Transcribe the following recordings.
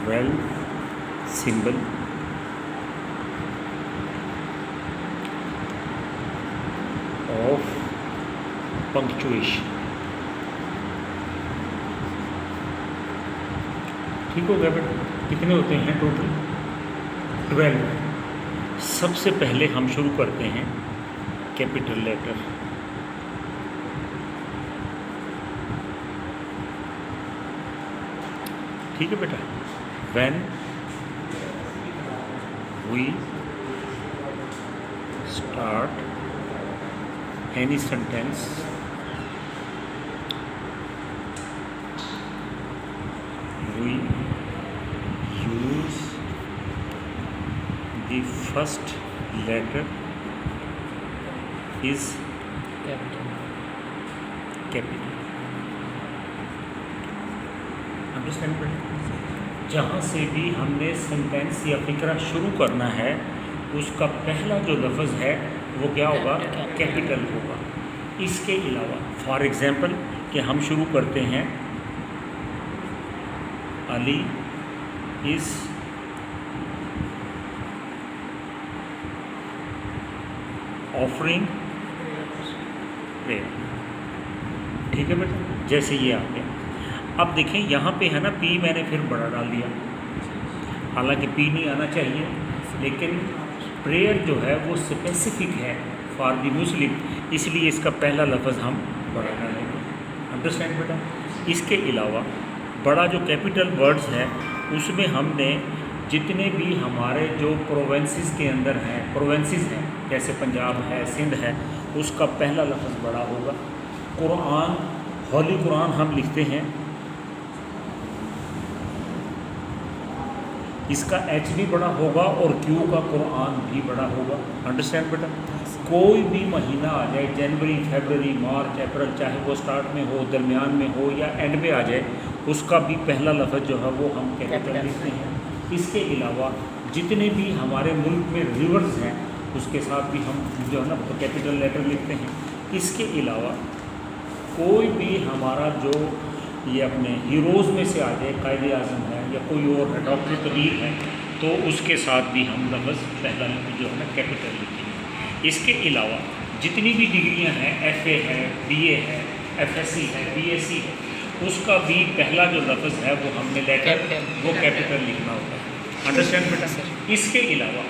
12 symbol of punctuation। ठीक हो गया बेटा? कितने होते हैं टोटल? 12। सबसे पहले हम शुरू करते हैं कैपिटल लेटर। ठीक है बेटा? When we start any sentence, we use the first letter is capital। Understand बेटा? जहाँ से भी हमने सेंटेंस या फिक्रा शुरू करना है उसका पहला जो लफ्ज़ है वो क्या होगा? कैपिटल होगा। इसके अलावा फॉर एग्ज़ाम्पल कि हम शुरू करते हैं अली इज़ ऑफरिंग प्रेयर। ठीक है बेटा? जैसे ये आ गया। अब देखें यहाँ पे है ना पी, मैंने फिर बड़ा डाल दिया, हालांकि पी नहीं आना चाहिए, लेकिन प्रेयर जो है वो स्पेसिफिक है फॉर द मुस्लिम, इसलिए इसका पहला लफ्ज़ हम बड़ा डालेंगे। अंडरस्टैंड बेटा? इसके अलावा बड़ा जो कैपिटल वर्ड्स है उसमें हमने जितने भी हमारे जो प्रोवेंसेस के अंदर हैं, प्रोवेंसेस हैं जैसे पंजाब है, सिंध है, उसका पहला लफ्ज़ बड़ा होगा। कुरान, होली कुरान हम लिखते हैं, इसका एच भी बड़ा होगा और क्यू का कुरान भी बड़ा होगा। अंडरस्टैंड बेटा? कोई भी महीना आ जाए, जनवरी, फरवरी, मार्च, अप्रैल, चाहे वो स्टार्ट में हो, दरमियान में हो या एंड में आ जाए, उसका भी पहला लफ्ज़ जो है वो हम कैपिटल लिखते हैं। इसके अलावा जितने भी हमारे मुल्क में रिवर्स हैं उसके साथ भी हम जो है ना कैपिटल लेटर लिखते हैं। इसके अलावा कोई भी हमारा जो ये अपने हीरोज़ में से आ जाए, कायदे आज़म है या कोई और है, डॉक्टर कबीर है, तो उसके साथ भी हम लफ्ज़ पहला जो है ना कैपिटल लिखेंगे। इसके अलावा जितनी भी डिग्रियां हैं, FA है, BA है, FSC है, BSc है, उसका भी पहला जो लफ्ज़ है वो हमने लेटर वो कैपिटल लिखना होगा। अंडरस्टैंड बेटा? इसके अलावा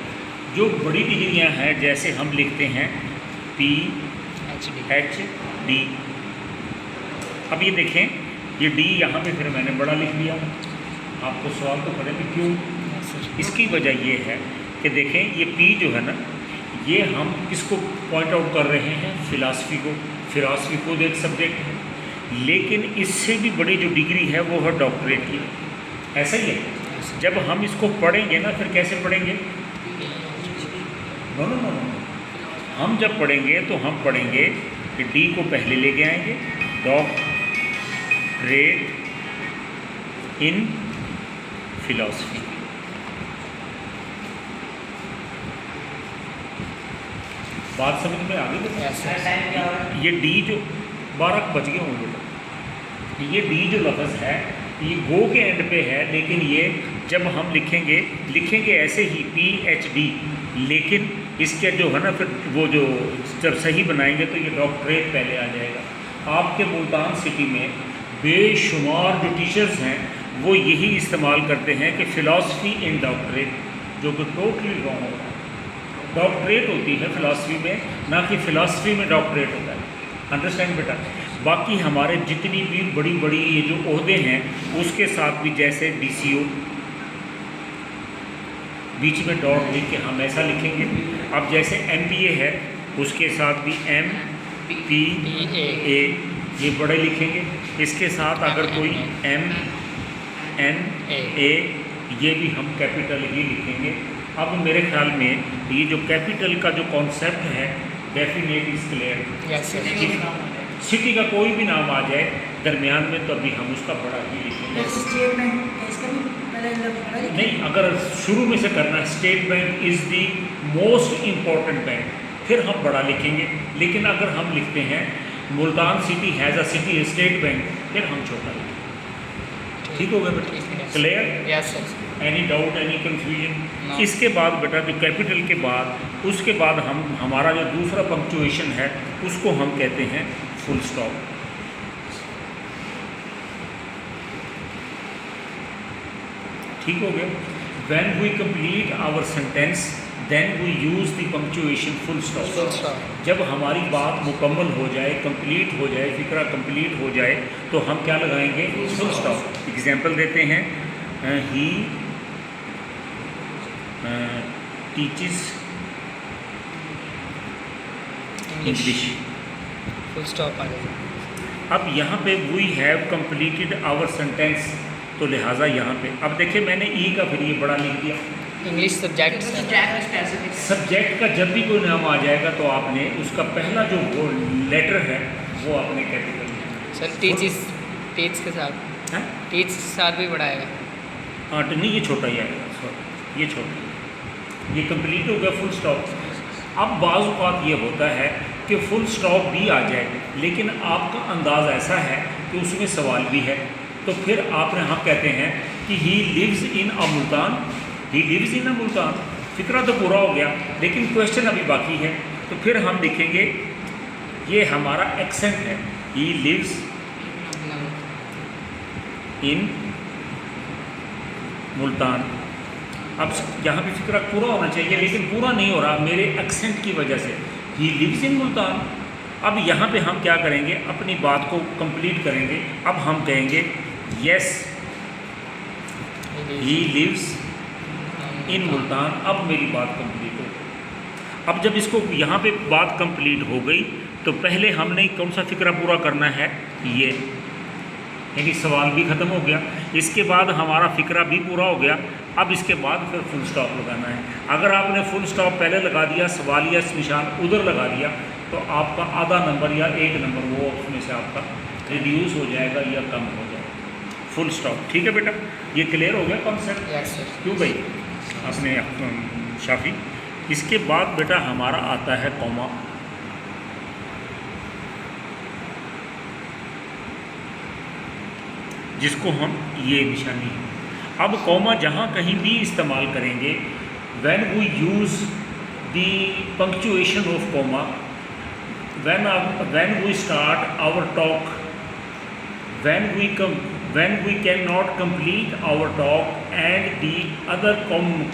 जो बड़ी डिग्रियां हैं जैसे हम लिखते हैं PhD। अब ये देखें, ये डी यहाँ पे फिर मैंने बड़ा लिख दिया। आपको सवाल तो करें कि क्यों? इसकी वजह ये है कि देखें ये पी जो है ना, ये हम किसको पॉइंट आउट कर रहे हैं? फ़िलासफ़ी को। फ़िलासफ़ी खुद एक सब्जेक्ट है, लेकिन इससे भी बड़ी जो डिग्री है वो है डॉक्टरेट की। ऐसा ही है। जब हम इसको पढ़ेंगे ना, फिर कैसे पढ़ेंगे? नो नो नो नो, हम जब पढ़ेंगे तो हम पढ़ेंगे कि डी को पहले लेके आएंगे, डॉक्टरेट इन फिलॉसफी। बात समझ में आ गई? ये डी जो 12 बज गए होंगे, ये डी जो लफ्ज़ है ये गो के एंड पे है, लेकिन ये जब हम लिखेंगे ऐसे ही PhD, लेकिन इसके जो है ना फिर वो जो जब सही बनाएंगे तो ये डॉक्टरेट पहले आ जाएगा। आपके मुल्तान सिटी में बेशुमार जो टीचर्स हैं वो यही इस्तेमाल करते हैं कि फ़िलासफ़ी इन डॉक्टरेट, जो कि टोटली रॉन्ग होता है। डॉक्टरेट होती है फ़िलासफ़ी में, ना कि फ़िलासफ़ी में डॉक्टरेट होता है। अंडरस्टैंड बेटा? बाकी हमारे जितनी भी बड़ी बड़ी ये जो ओहदे हैं उसके साथ भी जैसे DCO, बीच में डॉट लिख के हम ऐसा लिखेंगे। अब जैसे MBA है उसके साथ भी MPA ये बड़े लिखेंगे। इसके साथ अगर कोई MNA ये भी हम कैपिटल ही लिखेंगे। अब मेरे ख्याल में ये जो कैपिटल का जो कॉन्सेप्ट है डेफिनेट इज क्लियर। सिटी का कोई भी नाम आ जाए दरमियान में तो अभी हम उसका बड़ा ही लिखेंगे। नहीं, अगर शुरू में से करना है state bank is the most important bank, फिर हम बड़ा लिखेंगे। लेकिन अगर हम लिखते हैं Multan city has a city state bank, फिर हम छोटा लिखेंगे। ठीक हो गया बेटा? Clear? Yes sir. Any doubt, any confusion? No. इसके बाद बेटा जो कैपिटल के बाद उसके बाद हमारा जो दूसरा पंक्चुएशन है उसको हम कहते हैं फुल स्टॉप। ठीक हो गया? When we complete our sentence then we use the punctuation full Full stop. stop. जब हमारी बात मुकम्मल हो जाए, कंप्लीट हो जाए, फिक्रा कंप्लीट हो जाए तो हम क्या लगाएंगे? Full stop. एग्जांपल देते हैं, he teaches English. Full stop आ जाएगा। अब यहाँ पे we have completed our sentence, तो लिहाजा यहाँ पे अब देखिए मैंने ई का फिर ये बड़ा लिख दिया। इंग्लिश सब्जेक्ट सब्जेक्ट का जब भी कोई नाम आ जाएगा तो आपने उसका पहला जो वो लेटर है वो आपने कैपिटल में। सर टीच के साथ हैं? टीच के साथ भी बढ़ाएगा। हाँ तो नहीं, ये छोटा ही आएगा, सॉरी ये छोटा, ये कंप्लीट हो गया फुल स्टॉप। अब बाज़ औक़ात ये होता है कि फुल स्टॉप भी आ जाए लेकिन आपका अंदाज़ ऐसा है कि उसमें सवाल भी है, तो फिर आप यहाँ कहते हैं कि he lives in a Multan, he lives in a Multan. फिक्रा तो पूरा हो गया लेकिन क्वेश्चन अभी बाकी है, तो फिर हम लिखेंगे ये हमारा एक्सेंट है, ही लिव्स इन मुल्तान। अब यहाँ पे फिक्रा पूरा होना चाहिए लेकिन पूरा नहीं हो रहा मेरे एक्सेंट की वजह से, ही लिव्स इन मुल्तान। अब यहाँ पे हम क्या करेंगे, अपनी बात को कंप्लीट करेंगे। अब हम कहेंगे yes he lives in Multan. अब मेरी बात कंप्लीट हो गई। अब जब इसको यहाँ पे बात कंप्लीट हो गई तो पहले हमने कौन सा फिक्रा पूरा करना है, ये, यानी सवाल भी ख़त्म हो गया, इसके बाद हमारा फिक्रा भी पूरा हो गया। अब इसके बाद फिर फुल स्टॉप लगाना है। अगर आपने फुल स्टॉप पहले लगा दिया, सवाल या निशान उधर लगा दिया, तो आपका आधा नंबर या 1 नंबर वो उसमें से आपका रिड्यूस हो जाएगा या कम हो जाएगा। फुल स्टॉप, ठीक है बेटा? ये क्लियर हो गया कॉन्सेप्ट? Yes sir. क्यों भाई अपने शाफी? इसके बाद बेटा हमारा आता है कॉमा। जिसको हम ये निशानी, अब कॉमा जहाँ कहीं भी इस्तेमाल करेंगे, when we use the punctuation of comma, when we start our talk, when we can not complete our talk and the other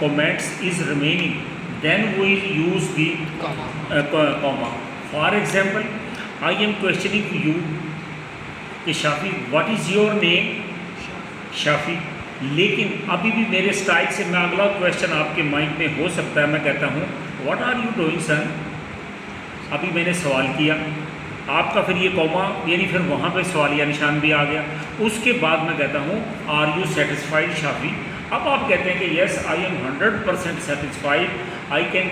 comments is remaining, then we use the comma. For example, I am questioning you कि Shafi what is your name, Shafi, लेकिन अभी भी मेरे style से मैं अगला question आपके mind में हो सकता है, मैं कहता हूँ व्हाट आर यू डूइंग सन। अभी मैंने सवाल किया, आपका फिर ये कॉमा यानी फिर वहाँ पे सवाल या निशान भी आ गया। उसके बाद मैं कहता हूँ आर यू सेटिस्फाइड शाफी। अब आप कहते हैं कि yes I am 100% satisfied, I can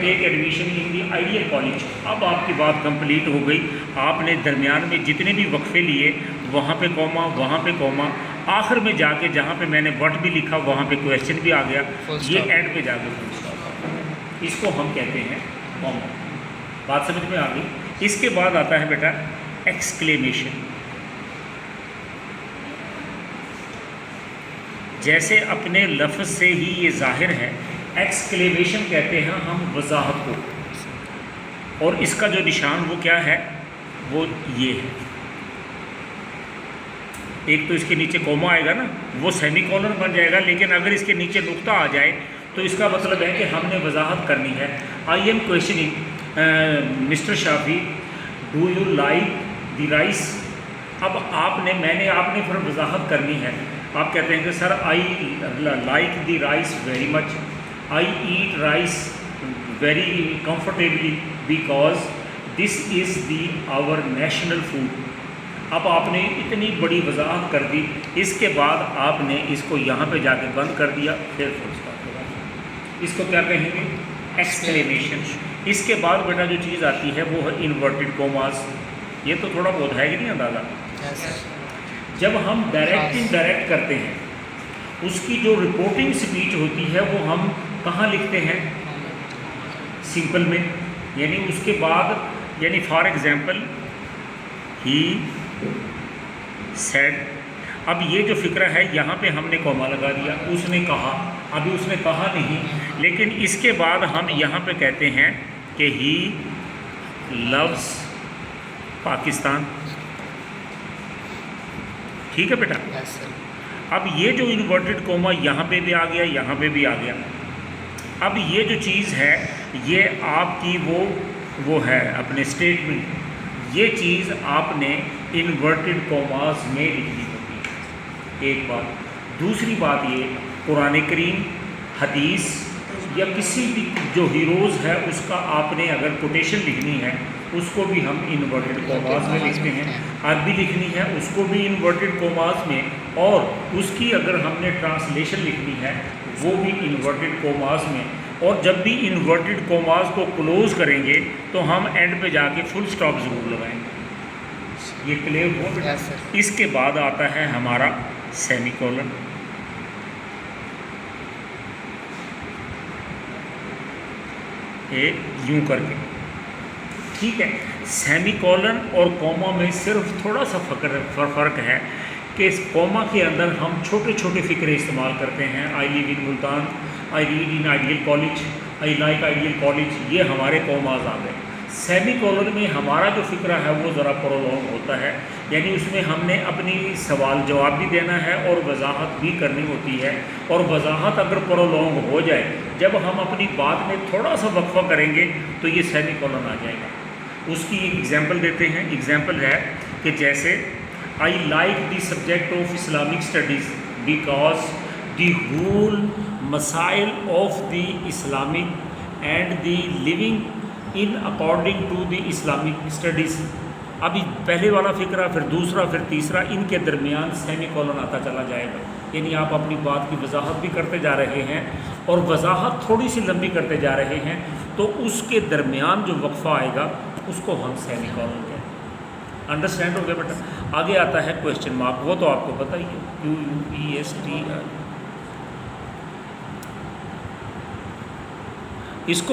take admission in the ideal college. अब आपकी बात कंप्लीट हो गई। आपने दरमियान में जितने भी वक्फे लिए वहाँ पे कॉमा, वहाँ पे कॉमा, आखिर में जाके जहाँ पे मैंने व्हाट भी लिखा वहाँ पे क्वेश्चन भी आ गया, ये एंड पे जाके फुल स्टॉप। इसको हम कहते हैं कॉमा। बात समझ में आ गई? इसके बाद आता है बेटा एक्सक्लेमेशन। जैसे अपने लफ्ज़ से ही ये जाहिर है, एक्सक्लेमेशन कहते हैं हम वजाहत को, और इसका जो निशान वो क्या है, वो ये है। एक तो इसके नीचे कोमा आएगा ना, वो सेमीकोलन बन जाएगा, लेकिन अगर इसके नीचे नुक्ता आ जाए तो इसका मतलब है कि हमने वजाहत करनी है। I am questioning mister Shafi, do you like the rice. अब आपने फिर वजाहत करनी है। आप कहते हैं कि sir I like the rice very much, I eat rice very comfortably because this is the our national food. अब आपने इतनी बड़ी वजाहत कर दी, इसके बाद आपने इसको यहाँ पे जाके बंद कर दिया, फिर फुल स्टॉप लगा दिया। इसको क्या कहेंगे? एक्सक्लेमेशन। इसके बाद बेटा जो चीज़ आती है वो है इन्वर्टेड कोमास। ये तो थोड़ा बहुत है कि नहीं अंदाज़ा? जब हम डायरेक्ट इनडायरेक्ट करते हैं, उसकी जो रिपोर्टिंग स्पीच होती है वो हम कहाँ लिखते हैं? सिंपल में, यानी उसके बाद, यानी फॉर एग्जांपल ही सेड। अब ये जो फ़िक्रा है यहाँ पे हमने कॉमा लगा दिया, उसने कहा, अभी उसने कहा नहीं, लेकिन इसके बाद हम यहाँ पे कहते हैं कि ही लव्स पाकिस्तान। ठीक है बेटा। Yes sir. अब ये जो इन्वर्टेड कोमा यहाँ पे भी आ गया, यहाँ पे भी आ गया। अब ये जो चीज़ है ये आपकी वो है अपने स्टेटमेंट, ये चीज़ आपने इन्वर्टेड कोमास में लिखनी होती है, एक बात। दूसरी बात ये कुरान करीम, हदीस या किसी भी जो हीरोज़ है उसका आपने अगर कोटेशन लिखनी है उसको भी हम इन्वर्टेड कोमास में लिखते हैं। अरबी लिखनी है उसको भी इन्वर्टेड कोमास में, और उसकी अगर हमने ट्रांसलेशन लिखनी है वो भी इन्वर्टेड कोमास में। और जब भी इन्वर्टेड कोमास को क्लोज करेंगे तो हम एंड पे जाके फुल स्टॉप ज़रूर लगाएंगे। ये क्लियर हो बेटा? Yes sir. इसके बाद आता है हमारा सेमीकोलन। यूं करके, ठीक है। सेमीकोलन और कॉमा में सिर्फ थोड़ा सा फ़र्क है कि इस कॉमा के अंदर हम छोटे छोटे फ़िक्रे इस्तेमाल करते हैं। I live in Multan, I read in ideal college, I like ideal college, ये हमारे कॉमाज आ गए। सेमीकोलन में हमारा जो फ़िक्रा है वो ज़रा प्रोलॉन्ग होता है, यानी उसमें हमने अपनी सवाल जवाब भी देना है और वजाहत भी करनी होती है। और वजाहत अगर प्रोलॉन्ग हो जाए, जब हम अपनी बात में थोड़ा सा वक्फा करेंगे तो ये सेमीकोलन आ जाएगा। उसकी एक एग्जांपल देते हैं। एग्जांपल है कि जैसे I like the subject of Islamic studies because the whole मसाइल of the Islamic and the living in according to the Islamic studies. अभी पहले वाला फ़िक्रा, फिर दूसरा, फिर तीसरा, इनके दरमियान सेमीकोलन आता चला जाएगा। यानी आप अपनी बात की वजाहत भी करते जा रहे हैं और वजाहत थोड़ी सी लंबी करते जा रहे हैं, तो उसके दरमियान जो वक्फा आएगा उसको हम सेमीकोलन कहते हैं। अंडरस्टैंड हो गया बेटा? आगे आता है क्वेश्चन मार्क, वो तो आपको पता ही है, QUESTR। इसको